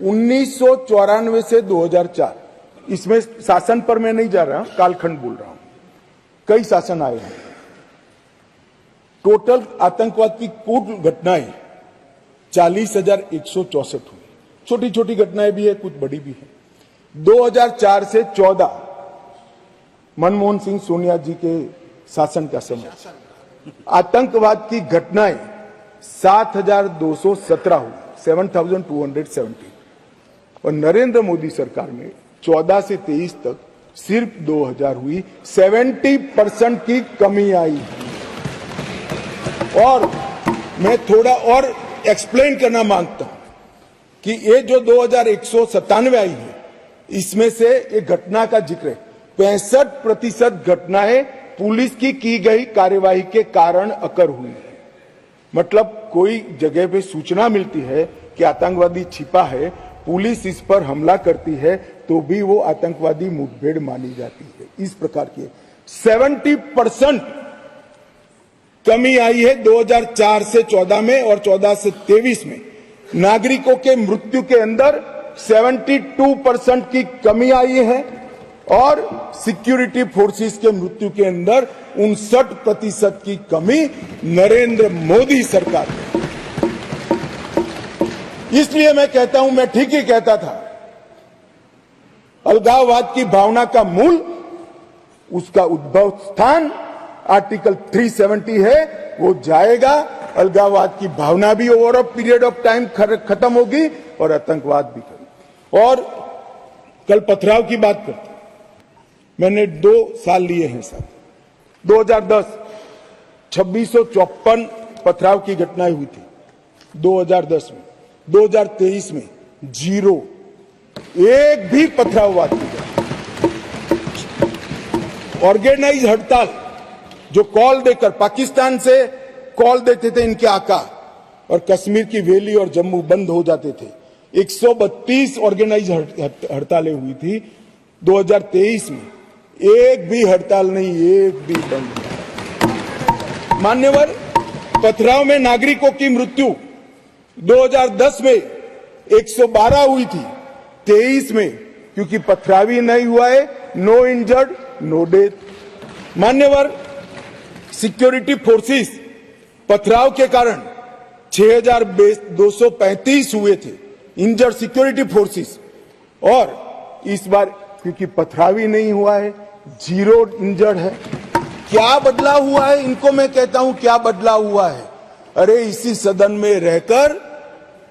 1994 से 2004, इसमें शासन पर मैं नहीं जा रहा, कालखंड बोल रहा हूं, कई शासन आए हैं। टोटल आतंकवाद की कुल घटनाएं 40,164 हुई। छोटी छोटी घटनाएं भी है, कुछ बड़ी भी है। 2004 से 14 मनमोहन सिंह सोनिया जी के शासन का समय आतंकवाद की घटनाएं 7,217 हुई, 7,270। और नरेंद्र मोदी सरकार में 14 से 23 तक सिर्फ 2,000 हुई, 70% की कमी आई। और मैं थोड़ा और एक्सप्लेन करना मांगता हूं कि ये जो 2,197 आई है, इसमें से एक घटना का जिक्र है। 65% घटनाएं पुलिस की गई कार्यवाही के कारण अकर हुई है। मतलब कोई जगह पे सूचना मिलती है कि आतंकवादी छिपा है, पुलिस इस पर हमला करती है, तो भी वो आतंकवादी मुठभेड़ मानी जाती है। इस प्रकार की 70% कमी आई है 2004 से 14 में, और 14 से 23 में नागरिकों के मृत्यु के अंदर 72% की कमी आई है, और सिक्योरिटी फोर्सेस के मृत्यु के अंदर 59% की कमी नरेंद्र मोदी सरकार में। इसलिए मैं कहता हूं, मैं ठीक ही कहता था, अलगाववाद की भावना का मूल, उसका उद्भव स्थान आर्टिकल 370 है, वो जाएगा। अलगाववाद की भावना भी over a period of time खत्म होगी, और आतंकवाद भी खत्म। और कल पथराव की बात करते, मैंने 2 साल लिए हैं साहब। 2010 2654 पथराव की घटनाएं हुई थी 2010 में। 2023 में 0, एक भी पथराववाद की घटना। ऑर्गेनाइज हड़ताल, जो कॉल देकर पाकिस्तान से कॉल देते थे इनके आका, और कश्मीर की वैली और जम्मू बंद हो जाते थे। 132 ऑर्गेनाइज हड़तालें हुई थी 2023 में, एक भी हड़ताल नहीं, एक भी बंद नहीं। मान्यवर, पथराव में नागरिकों की मृत्यु 2010 में 112 हुई थी, 23 में क्योंकि पथरावी नहीं हुआ है, नो इंजर्ड नो डेथ। मान्यवर, सिक्योरिटी फोर्सेस पथराव के कारण 6,235 हुए थे इंजर्ड सिक्योरिटी फोर्सेस, और इस बार क्योंकि पथरावी नहीं हुआ है, 0 इंजर्ड है। क्या बदलाव हुआ है? इनको मैं कहता हूं क्या बदलाव हुआ है? अरे इसी सदन में रहकर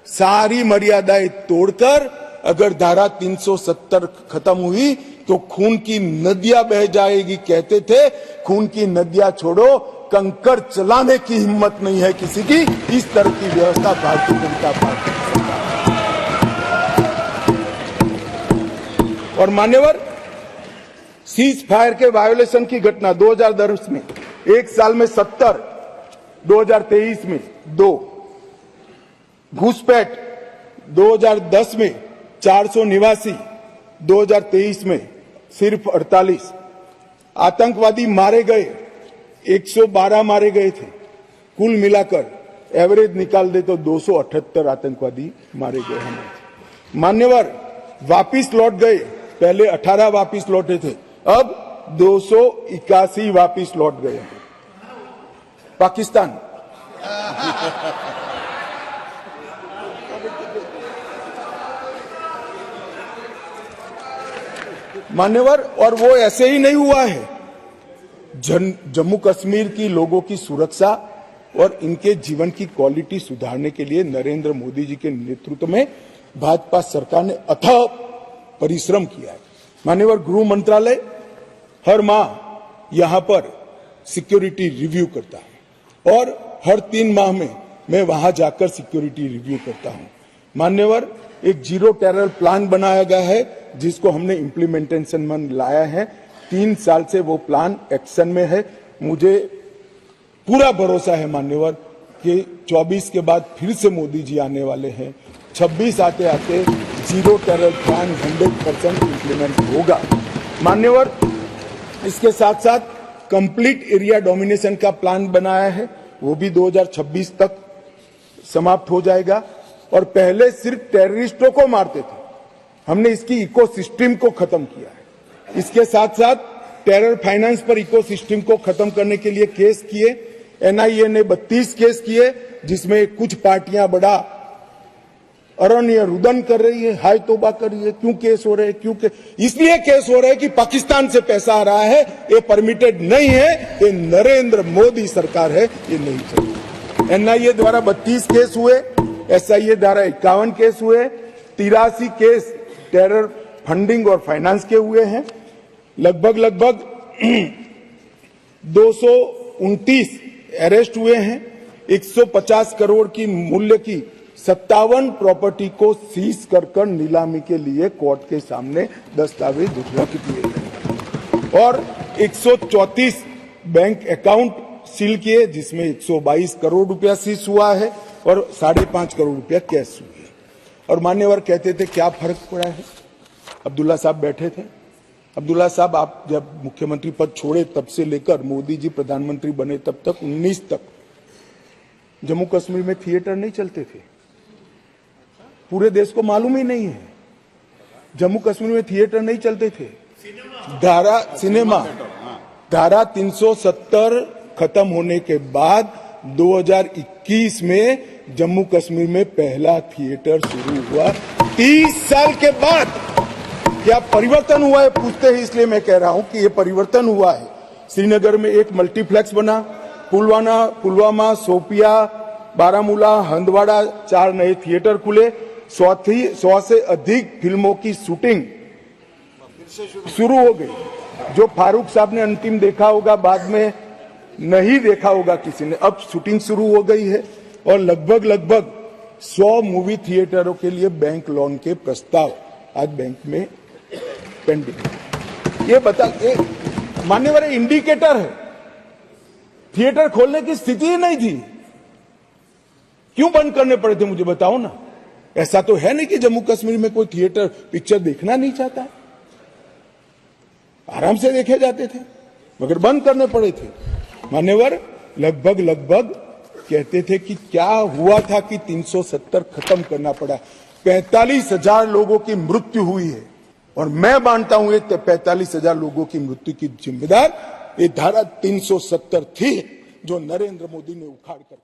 सारी मर्यादाएं तोड़कर अगर धारा 370 खत्म हुई तो खून की नदियां बह जाएगी कहते थे। खून की नदियां छोड़ो, कंकर चलाने की हिम्मत नहीं है किसी की। इस तरह की व्यवस्था भारतीय जनता पार्टी की सरकार। और मान्यवर, सीज फायर के वायोलेशन की घटना 2010 में एक साल में 70, 2023 में 2, घुसपैठ 2010 में 489, 2023 में सिर्फ 48। आतंकवादी मारे गए 112 मारे गए थे, कुल मिलाकर एवरेज निकाल दे तो 278 आतंकवादी मारे गए हमारे। मान्यवर, वापिस लौट गए, पहले 18 वापिस लौटे थे, अब 281 वापिस लौट गए। पाकिस्तान मान्यवर, और वो ऐसे ही नहीं हुआ है। जम्मू कश्मीर की लोगों की सुरक्षा और इनके जीवन की क्वालिटी सुधारने के लिए नरेंद्र मोदी जी के नेतृत्व में भाजपा सरकार ने अथक परिश्रम किया है। मान्यवर, गृह मंत्रालय हर माह यहां पर सिक्योरिटी रिव्यू करता है, और हर 3 माह में मैं वहां जाकर सिक्योरिटी रिव्यू करता हूं। मान्यवर, एक 0 टेरर प्लान बनाया गया है जिसको हमने इम्प्लीमेंटेशन में लाया है। 3 साल से वो प्लान एक्शन में है। मुझे पूरा भरोसा है मान्यवर कि 24 के बाद फिर से मोदी जी आने वाले हैं। 26 आते आते 0 टेरर प्लान 100% इम्प्लीमेंट होगा। मान्यवर, इसके साथ साथ कंप्लीट एरिया डोमिनेशन का प्लान बनाया है, वो भी 2026 तक समाप्त हो जाएगा। और पहले सिर्फ टेररिस्टों को मारते थे। हमने इसकी इकोसिस्टम को खत्म किया है। इसके साथ साथ टेरर फाइनेंस पर इकोसिस्टम को खत्म करने के लिए केस किए। एनआईए ने 32 केस किए, जिसमें कुछ पार्टियां बड़ा अरण्य रुदन कर रही है, हाय तौबा कर रही है। क्यों केस हो रहे हैं? क्यों इसलिए केस हो रहे हैं कि पाकिस्तान से पैसा आ रहा है, ये परमिटेड नहीं है, ये नरेंद्र मोदी सरकार है, ये नहीं चाहिए। एनआईए द्वारा 32 केस हुए, एसआईए द्वारा 51 केस हुए, 83 केस टेरर फंडिंग और फाइनेंस के हुए हैं। लगभग 229 अरेस्ट हुए हैं। 150 करोड़ की मूल्य की 57 प्रॉपर्टी को सीज कर नीलामी के लिए कोर्ट के सामने दस्तावेज उपलब्ध किए गए और 134 बैंक अकाउंट सील किए, जिसमें 122 करोड़ रुपया सीज हुआ है और 5.5 करोड़ रुपया कैश हुए। और मान्यवर कहते थे क्या फर्क पड़ा है? अब्दुल्ला साहब बैठे थे। अब्दुल्ला साहब, आप जब मुख्यमंत्री पद छोड़े तब से लेकर मोदी जी प्रधानमंत्री बने तब तक 19 तक जम्मू कश्मीर में थिएटर नहीं चलते थे। पूरे देश को मालूम ही नहीं है, जम्मू कश्मीर में थिएटर नहीं चलते थे। धारा 370 खत्म होने के बाद 2021 में जम्मू कश्मीर में पहला थिएटर शुरू हुआ। 30 साल के बाद क्या परिवर्तन हुआ है पूछते हैं, इसलिए मैं कह रहा हूं कि यह परिवर्तन हुआ है। श्रीनगर में एक मल्टीप्लेक्स बना, पुलवामा, शोपिया, बारामूला, हंदवाड़ा 4 नए थिएटर खुले। 100 से अधिक फिल्मों की शूटिंग शुरू हो गई। जो फारूक साहब ने अंतिम देखा होगा, बाद में नहीं देखा होगा किसी ने। अब शूटिंग शुरू हो गई है और लगभग 100 मूवी थिएटरों के लिए बैंक लोन के प्रस्ताव आज बैंक में पेंडिंग। ये मान्यवर इंडिकेटर है, थिएटर खोलने की स्थिति ही नहीं थी। क्यों बंद करने पड़े थे मुझे बताओ ना। ऐसा तो है नहीं कि जम्मू कश्मीर में कोई थिएटर पिक्चर देखना नहीं चाहता है, आराम से देखे जाते थे, मगर बंद करने पड़े थे। मान्यवर लगभग कहते थे कि क्या हुआ था कि 370 खत्म करना पड़ा। 45,000 लोगों की मृत्यु हुई है और मैं मानता हूं ये 45,000 लोगों की मृत्यु की जिम्मेदार ये धारा 370 थी, जो नरेंद्र मोदी ने उखाड़ कर